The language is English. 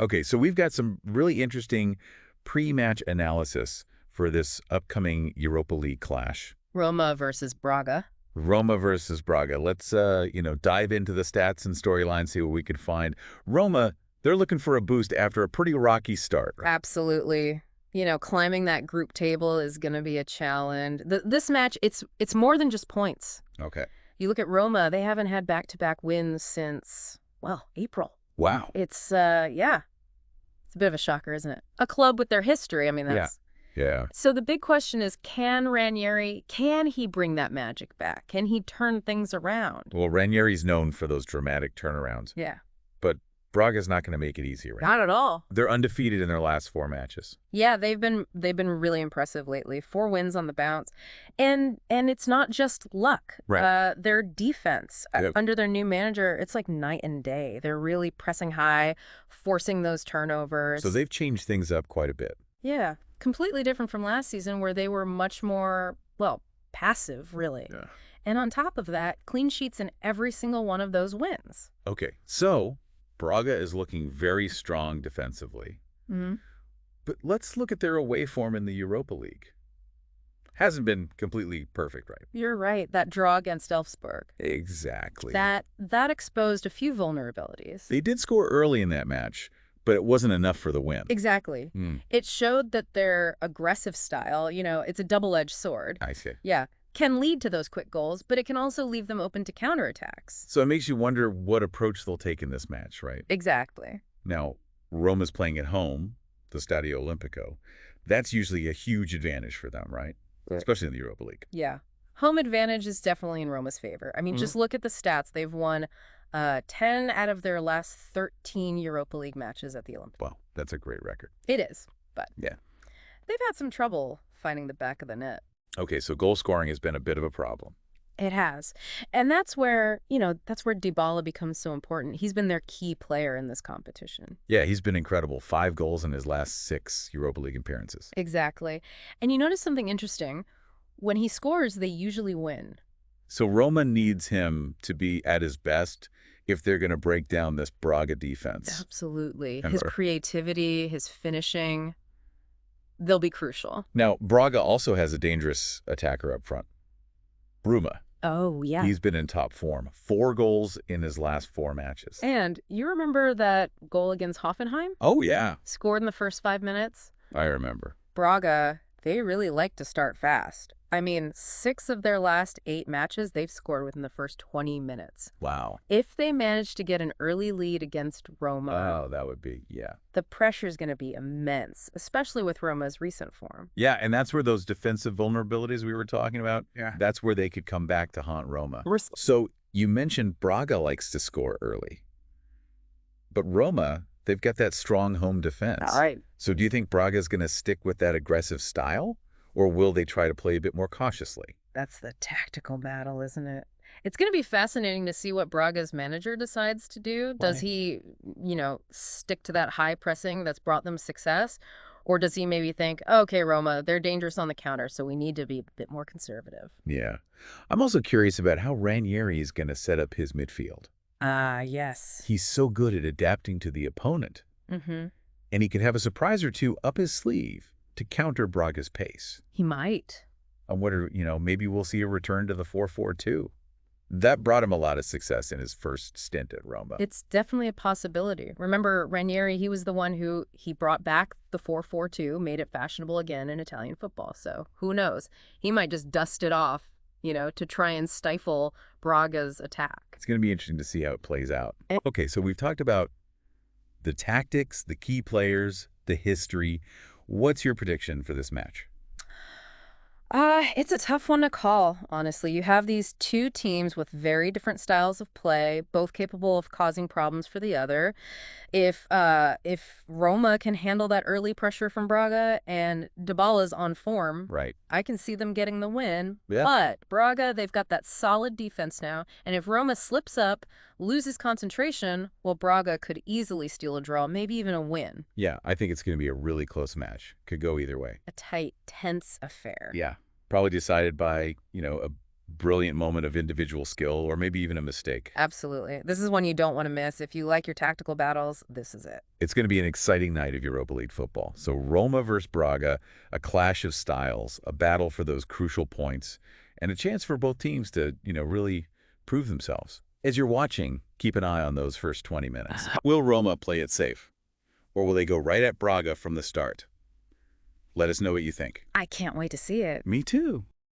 Okay, so we've got some really interesting pre-match analysis for this upcoming Europa League clash. Roma versus Braga. Roma versus Braga. Let's, dive into the stats and storylines, see what we could find. Roma, they're looking for a boost after a pretty rocky start. Absolutely. Climbing that group table is going to be a challenge. This match, it's more than just points. Okay. You look at Roma, they haven't had back-to-back wins since, well, April. Wow. It's a bit of a shocker, isn't it? A club with their history. I mean, that's... Yeah. So the big question is, can he bring that magic back? Can he turn things around? Well, Ranieri's known for those dramatic turnarounds. Yeah. But Braga's not going to make it easy, right? Not at all. They're undefeated in their last 4 matches. Yeah, they've been really impressive lately. 4 wins on the bounce. And it's not just luck. Right. Their defense under their new manager, it's like night and day. They're really pressing high, forcing those turnovers. So they've changed things up quite a bit. Yeah. Completely different from last season where they were much more, passive, really. Yeah. And on top of that, clean sheets in every single one of those wins. Okay, so Braga is looking very strong defensively. Mm-hmm. But let's look at their away form in the Europa League. Hasn't been completely perfect, right? You're right. That draw against Elfsborg. Exactly. That exposed a few vulnerabilities. They did score early in that match, but it wasn't enough for the win. Exactly. It showed that their aggressive style, it's a double-edged sword. I see. Yeah. Can lead to those quick goals, but it can also leave them open to counterattacks. So it makes you wonder what approach they'll take in this match, right? Exactly. Now, Roma's playing at home, the Stadio Olimpico. That's usually a huge advantage for them, right? Especially in the Europa League. Yeah. Home advantage is definitely in Roma's favor. I mean, just look at the stats. They've won 10 out of their last 13 Europa League matches at the Olympics. Well, that's a great record. It is, but yeah, they've had some trouble finding the back of the net. Okay, so goal scoring has been a bit of a problem. It has. And that's where Dybala becomes so important. He's been their key player in this competition. Yeah, he's been incredible. 5 goals in his last 6 Europa League appearances. Exactly. And you notice something interesting. When he scores, they usually win. So Roma needs him to be at his best if they're going to break down this Braga defense. Absolutely. His creativity, his finishing, they'll be crucial. Now, Braga also has a dangerous attacker up front. Roma. Oh, yeah. He's been in top form. 4 goals in his last 4 matches. And you remember that goal against Hoffenheim? Oh, yeah. Scored in the first 5 minutes? I remember. Braga, they really like to start fast. I mean, 6 of their last 8 matches, they've scored within the first 20 minutes. Wow. If they manage to get an early lead against Roma... Oh, that would be, yeah. The pressure's going to be immense, especially with Roma's recent form. Yeah, and that's where those defensive vulnerabilities we were talking about, that's where they could come back to haunt Roma. So you mentioned Braga likes to score early. But Roma, they've got that strong home defense. All right. So do you think Braga's going to stick with that aggressive style? Or will they try to play a bit more cautiously? That's the tactical battle, isn't it? It's going to be fascinating to see what Braga's manager decides to do. Does he, stick to that high pressing that's brought them success? Or does he maybe think, okay, Roma, they're dangerous on the counter, so we need to be a bit more conservative? Yeah. I'm also curious about how Ranieri is going to set up his midfield. Yes. He's so good at adapting to the opponent. Mm-hmm. And he could have a surprise or two up his sleeve to counter Braga's pace. He might. I wonder, maybe we'll see a return to the 4-4-2. That brought him a lot of success in his first stint at Roma. It's definitely a possibility. Remember, Ranieri, he was the one who brought back the 4-4-2, made it fashionable again in Italian football. So who knows? He might just dust it off, to try and stifle Braga's attack. It's going to be interesting to see how it plays out. Okay, so we've talked about the tactics, the key players, the history. What's your prediction for this match? It's a tough one to call, honestly. You have these 2 teams with very different styles of play, both capable of causing problems for the other. If Roma can handle that early pressure from Braga and Dybala's on form, right, I can see them getting the win. Yeah. But Braga, they've got that solid defense now, and if Roma slips up, loses concentration, well, Braga could easily steal a draw, maybe even a win. Yeah, I think it's going to be a really close match. Could go either way. A tight, tense affair. Yeah, probably decided by, a brilliant moment of individual skill or maybe even a mistake. Absolutely. This is one you don't want to miss. If you like your tactical battles, this is it. It's going to be an exciting night of Europa League football. So Roma versus Braga, a clash of styles, a battle for those crucial points, and a chance for both teams to, really prove themselves. As you're watching, keep an eye on those first 20 minutes. Will Roma play it safe? Or will they go right at Braga from the start? Let us know what you think. I can't wait to see it. Me too.